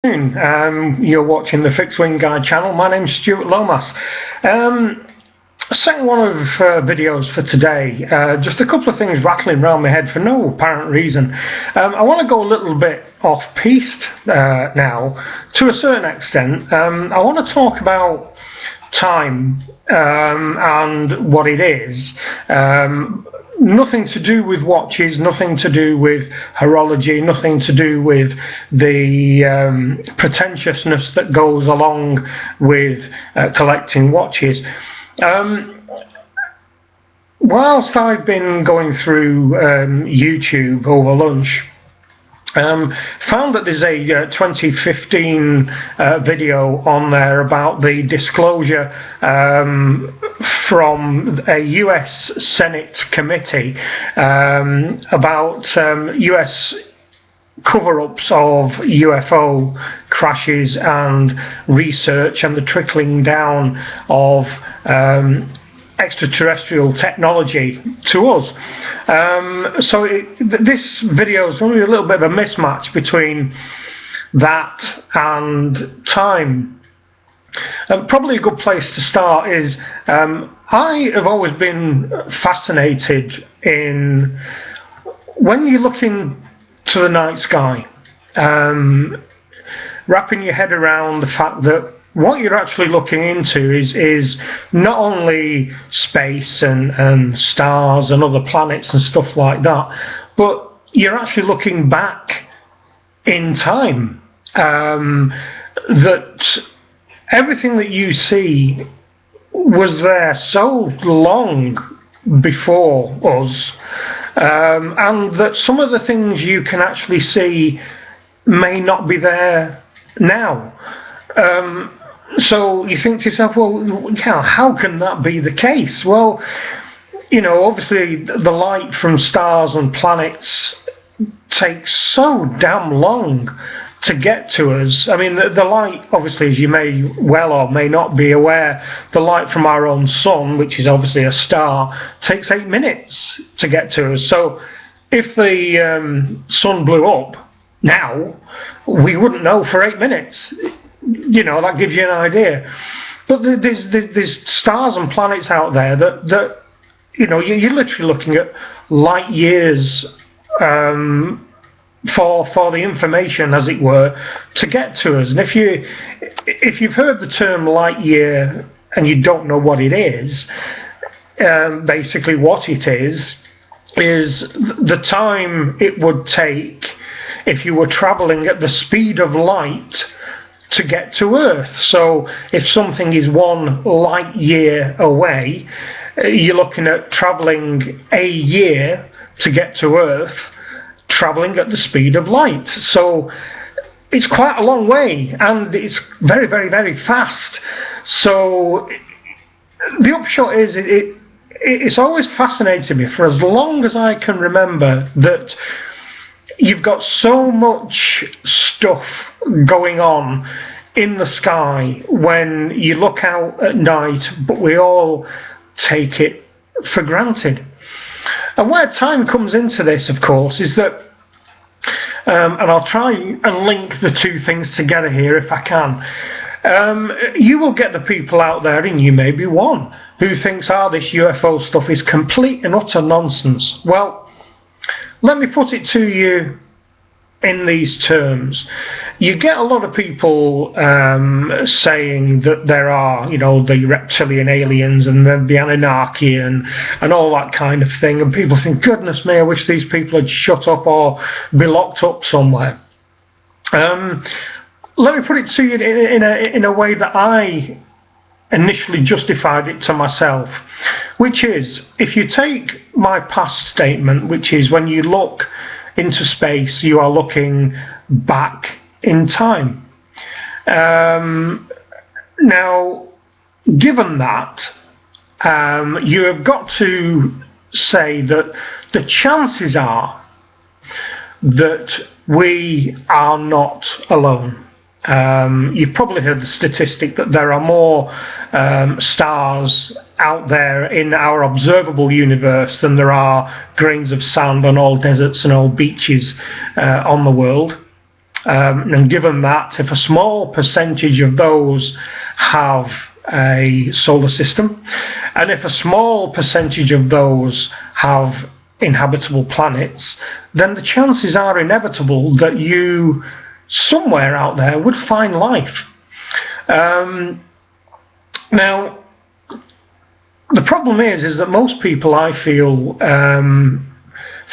You're watching the Fixed Wing Guide channel. My name's Stuart Lomas. Second one of videos for today. Just a couple of things rattling around my head for no apparent reason. I want to go a little bit off-piste now, to a certain extent. I want to talk about time and what it is. Nothing to do with watches, nothing to do with horology, nothing to do with the pretentiousness that goes along with collecting watches. Whilst I've been going through YouTube over lunch, found that there's a 2015 video on there about the disclosure from a US Senate committee about US cover-ups of UFO crashes and research and the trickling down of extraterrestrial technology to us. So this video is really a little bit of a mismatch between that and time. Probably a good place to start is I have always been fascinated in when you look into the night sky, wrapping your head around the fact that what you're actually looking into is not only space and stars and other planets and stuff like that, but you're actually looking back in time. That everything that you see was there so long before us, and that some of the things you can actually see may not be there now. So you think to yourself, well, how can that be the case? Well, you know, obviously the light from stars and planets takes so damn long to get to us. I mean, the light, obviously, as you may well or may not be aware, the light from our own sun, which is obviously a star, takes 8 minutes to get to us. So if the sun blew up now, we wouldn't know for 8 minutes. You know, that gives you an idea. But there's stars and planets out there that you know, you're literally looking at light years for the information, as it were, to get to us. And if you've heard the term light year and you don't know what it is, basically what it is the time it would take if you were travelling at the speed of light to get to Earth. So if something is 1 light year away, you're looking at travelling a year to get to Earth, travelling at the speed of light. So it's quite a long way, and it's very, very, very fast. So the upshot is it's always fascinated me, for as long as I can remember, that you've got so much stuff going on in the sky when you look out at night, but we all take it for granted. And where time comes into this, of course, is that, and I'll try and link the two things together here if I can. You will get the people out there, and you may be one, who thinks, this UFO stuff is complete and utter nonsense. Well, let me put it to you in these terms. You get a lot of people saying that there are, you know, the reptilian aliens and the Anunnaki and all that kind of thing, and people think, goodness me, I wish these people had shut up or be locked up somewhere. Let me put it to you in a way that I initially justified it to myself, which is, if you take my past statement, which is when you look into space, you are looking back in time. Now, given that, you have got to say that the chances are that we are not alone. You've probably heard the statistic that there are more stars out there in our observable universe than there are grains of sand on all deserts and all beaches on the world. And given that, if a small percentage of those have a solar system, and if a small percentage of those have inhabitable planets, then the chances are inevitable that you, somewhere out there, would find life. Now, the problem is that most people, I feel,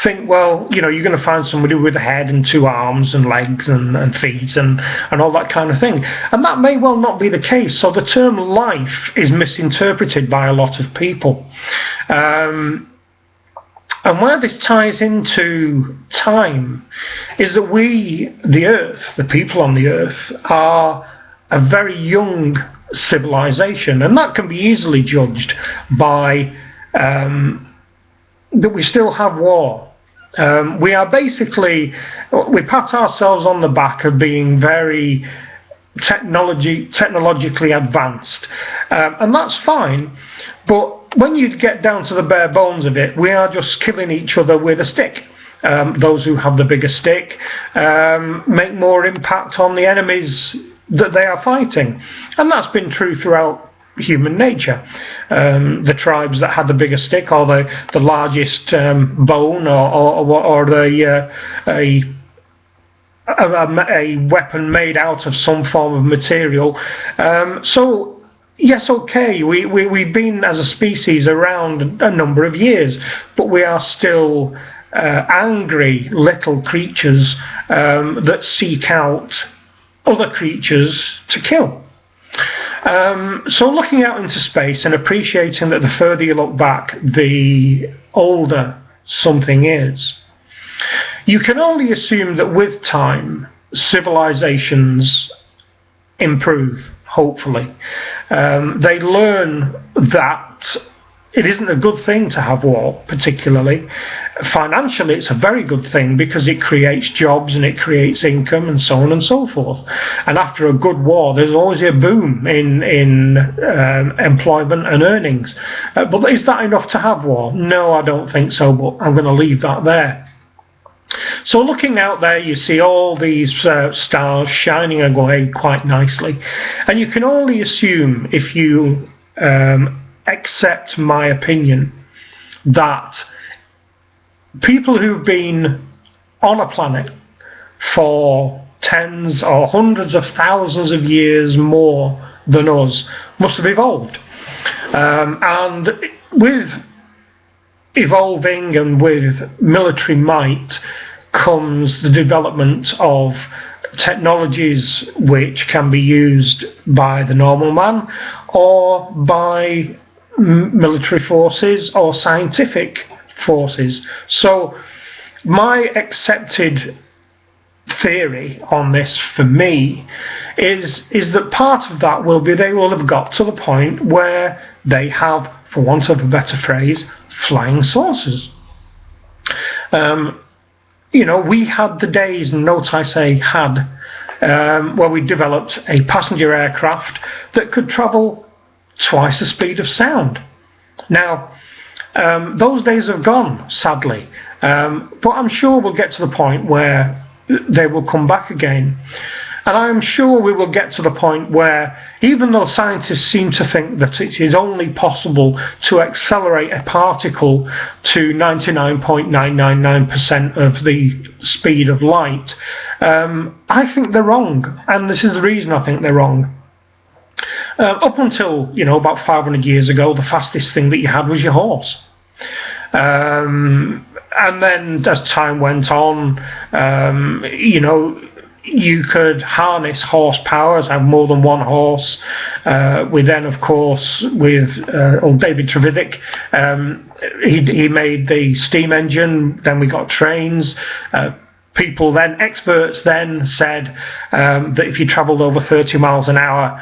think, well, you know, you're going to find somebody with a head and 2 arms and legs and feet and all that kind of thing. And that may well not be the case. So the term life is misinterpreted by a lot of people. And where this ties into time is that we, the Earth, the people on the Earth, are a very young civilization, and that can be easily judged by that we still have war. We are basically, we pat ourselves on the back of being very technologically advanced, and that's fine, but when you get down to the bare bones of it, we are just killing each other with a stick. Those who have the bigger stick make more impact on the enemies that they are fighting, and that's been true throughout human nature. The tribes that had the bigger stick, or the largest bone, or a weapon made out of some form of material. So yes, okay, we've been as a species around a number of years, but we are still angry little creatures that seek out other creatures to kill. So looking out into space and appreciating that the further you look back, the older something is, you can only assume that with time, civilizations improve, hopefully. They learn that it isn't a good thing to have war, particularly. Financially, it's a very good thing because it creates jobs and it creates income and so on and so forth. And after a good war, there's always a boom in employment and earnings. But is that enough to have war? No, I don't think so, but I'm going to leave that there. So looking out there, you see all these stars shining away quite nicely. And you can only assume, if you accept my opinion, that people who've been on a planet for tens or hundreds of thousands of years more than us must have evolved. And with evolving and with military might comes the development of technologies which can be used by the normal man or by military forces or scientific forces. So my accepted theory on this, for me, is that part of that will be they will have got to the point where they have, for want of a better phrase, flying saucers. You know, we had the days, and note I say had, where we developed a passenger aircraft that could travel twice the speed of sound. Now, those days have gone, sadly, but I'm sure we'll get to the point where they will come back again. And I'm sure we will get to the point where, even though scientists seem to think that it is only possible to accelerate a particle to 99.999% of the speed of light, I think they're wrong. And this is the reason I think they're wrong. Up until, you know, about 500 years ago, the fastest thing that you had was your horse. And then as time went on, you know, you could harness horsepower, have more than one horse. We then, of course, with old David Trevithick, he made the steam engine. Then we got trains. People then, experts then said that if you travelled over 30 miles an hour,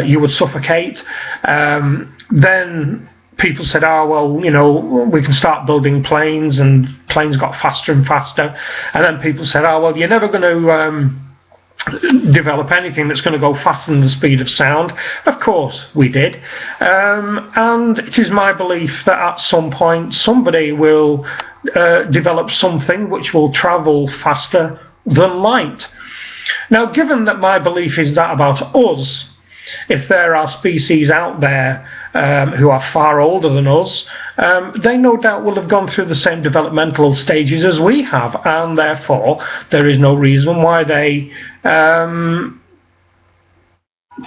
you would suffocate. Then people said, oh, well, you know, we can start building planes, and planes got faster and faster. And then people said, oh, well, you're never going to develop anything that's going to go faster than the speed of sound. Of course we did. And it is my belief that at some point somebody will develop something which will travel faster than light. Now, given that my belief is that about us, if there are species out there who are far older than us, they no doubt will have gone through the same developmental stages as we have, and therefore there is no reason why they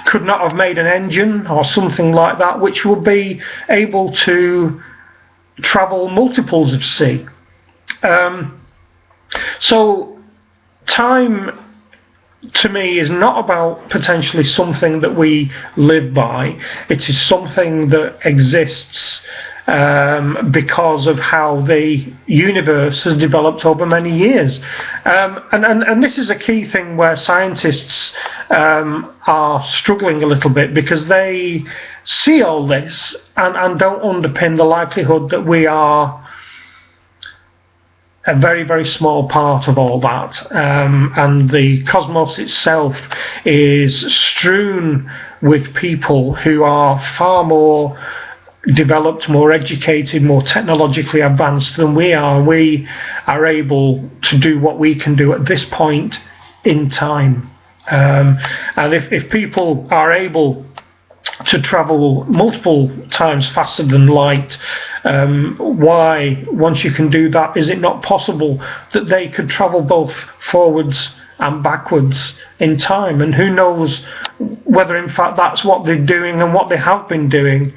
could not have made an engine or something like that which would be able to travel multiples of sea. So time, to me, is not about potentially something that we live by. It is something that exists because of how the universe has developed over many years. And this is a key thing where scientists are struggling a little bit, because they see all this and don't underpin the likelihood that we are a very, very small part of all that, and the cosmos itself is strewn with people who are far more developed, more educated, more technologically advanced than we are. We are able to do what we can do at this point in time, and if people are able to travel multiple times faster than light, why, once you can do that, is it not possible that they could travel both forwards and backwards in time? And who knows whether in fact that's what they're doing and what they have been doing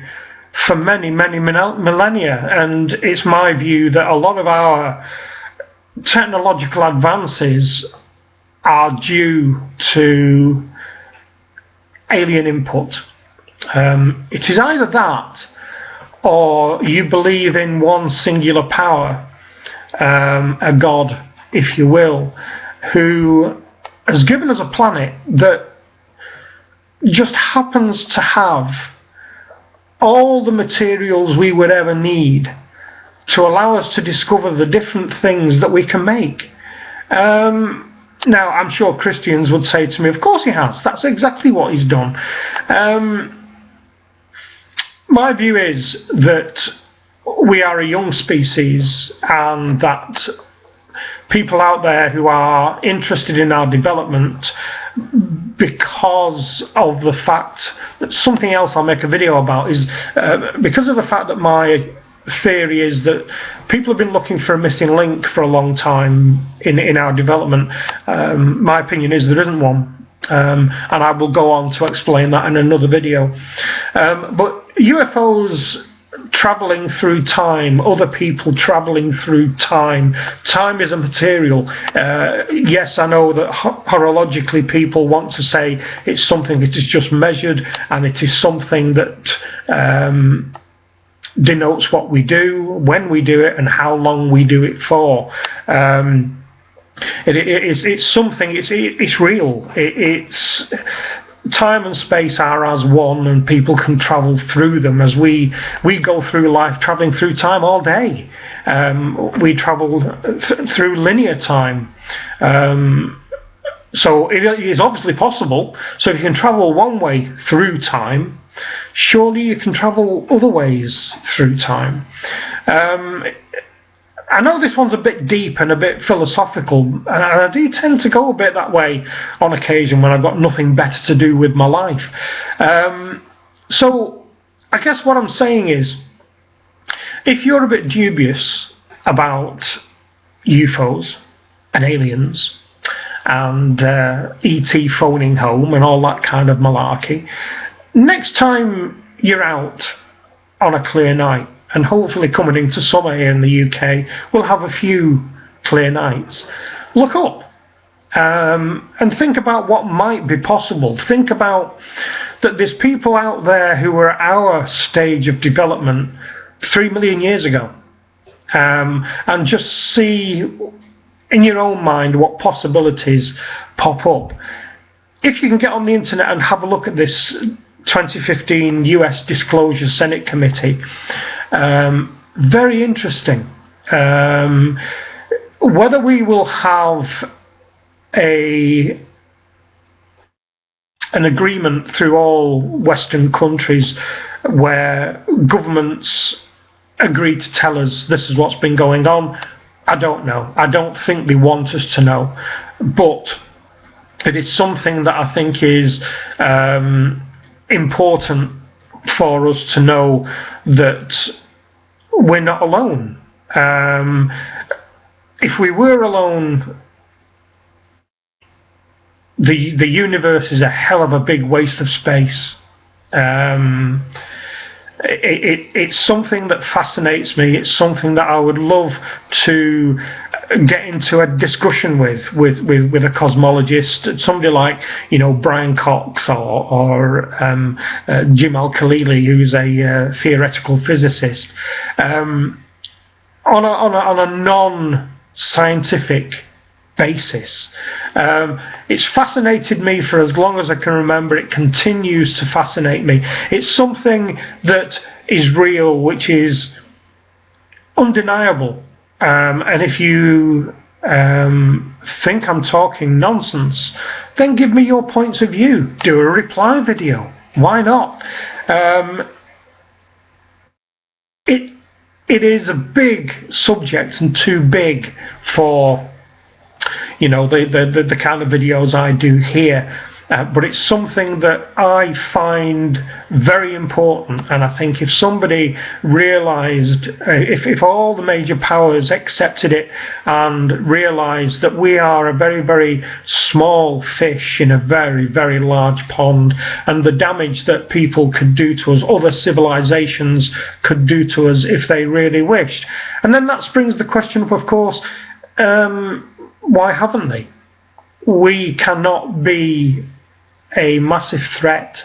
for many, many millennia. And it's my view that a lot of our technological advances are due to alien input. It is either that, or you believe in one singular power, a god, if you will, who has given us a planet that just happens to have all the materials we would ever need to allow us to discover the different things that we can make. Now, I'm sure Christians would say to me, of course he has, that's exactly what he's done. My view is that we are a young species, and that people out there who are interested in our development, because of the fact that something else I'll make a video about is because of the fact that my theory is that people have been looking for a missing link for a long time in our development. My opinion is there isn't one, and I will go on to explain that in another video. But UFOs travelling through time, other people travelling through time. Time is a material. Yes, I know that horologically people want to say it's something that is just measured, and it is something that denotes what we do, when we do it, and how long we do it for. It's something. It's real. It's time and space are as one, and people can travel through them as we go through life traveling through time all day. We travel through linear time. So it is obviously possible. So if you can travel one way through time, surely you can travel other ways through time. I know this one's a bit deep and a bit philosophical, and I do tend to go a bit that way on occasion when I've got nothing better to do with my life. So I guess what I'm saying is, if you're a bit dubious about UFOs and aliens and ET phoning home and all that kind of malarkey, next time you're out on a clear night, and hopefully coming into summer here in the UK, we'll have a few clear nights, look up and think about what might be possible. Think about that there's people out there who were at our stage of development 3 million years ago, and just see in your own mind what possibilities pop up. If you can get on the internet and have a look at this 2015 US Disclosure Senate Committee, very interesting. Whether we will have an agreement through all Western countries where governments agree to tell us this is what's been going on, I don't know. I don't think they want us to know. But It is something that I think is important for us to know, that we're not alone. If we were alone, the universe is a hell of a big waste of space. It's something that fascinates me. It's something that I would love to get into a discussion with a cosmologist, somebody like, you know, Brian Cox or Jim Al-Khalili, who's a theoretical physicist, on a non-scientific basis. It's fascinated me for as long as I can remember. It continues to fascinate me. It's something that is real, which is undeniable. And if you think I'm talking nonsense, then give me your points of view. Do a reply video. Why not? It is a big subject and too big for, you know, the kind of videos I do here, but it's something that I find very important. And I think if somebody realised, if all the major powers accepted it and realised that we are a very, very small fish in a very, very large pond, and the damage that people could do to us, other civilizations could do to us if they really wished. And then that springs the question up, of course, why haven't they? We cannot be a massive threat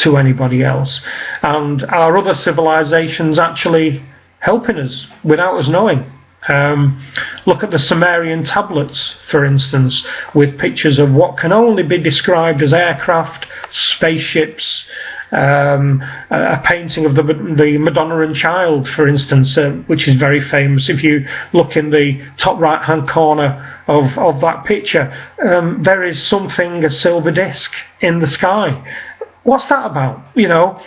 to anybody else, and our other civilizations actually helping us without us knowing. Look at the Sumerian tablets, for instance, with pictures of what can only be described as aircraft, spaceships, a painting of the Madonna and Child, for instance, which is very famous. If you look in the top right hand corner of that picture, there is something, a silver disc in the sky. What's that about? You know,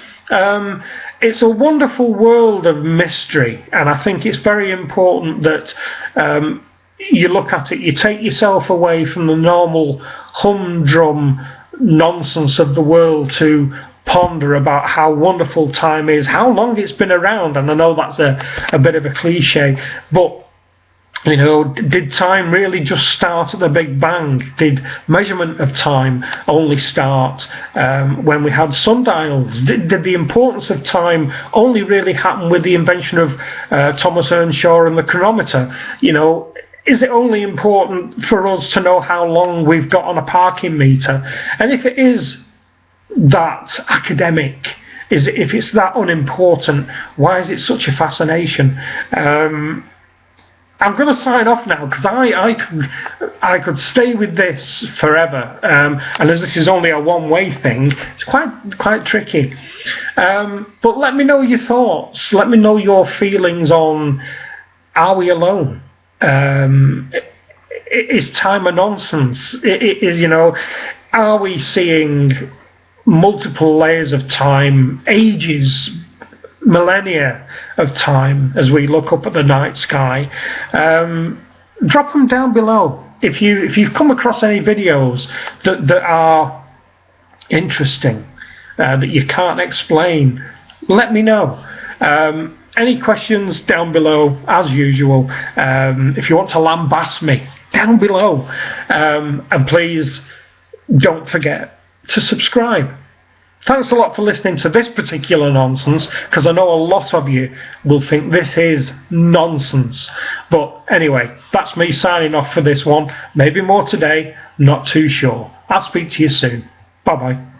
it's a wonderful world of mystery, and I think it's very important that you look at it, you take yourself away from the normal humdrum nonsense of the world to ponder about how wonderful time is, how long it's been around. And I know that's a bit of a cliche, but you know, did time really just start at the Big Bang? Did measurement of time only start when we had sundials? Did the importance of time only really happen with the invention of Thomas Earnshaw and the chronometer? You know, is it only important for us to know how long we've got on a parking meter? And if it is that academic, if it's that unimportant, why is it such a fascination? I'm going to sign off now, because I could stay with this forever, and as this is only a one-way thing, it's quite tricky. But let me know your thoughts. Let me know your feelings on, are we alone? Is time a nonsense? Is, you know, are we seeing multiple layers of time, ages, millennia of time as we look up at the night sky? Drop them down below. If you've come across any videos that are interesting, that you can't explain, let me know. Any questions down below, as usual. If you want to lambast me, down below. And please don't forget to subscribe. Thanks a lot for listening to this particular nonsense, because I know a lot of you will think this is nonsense. But anyway, that's me signing off for this one. Maybe more today, not too sure. I'll speak to you soon. Bye bye.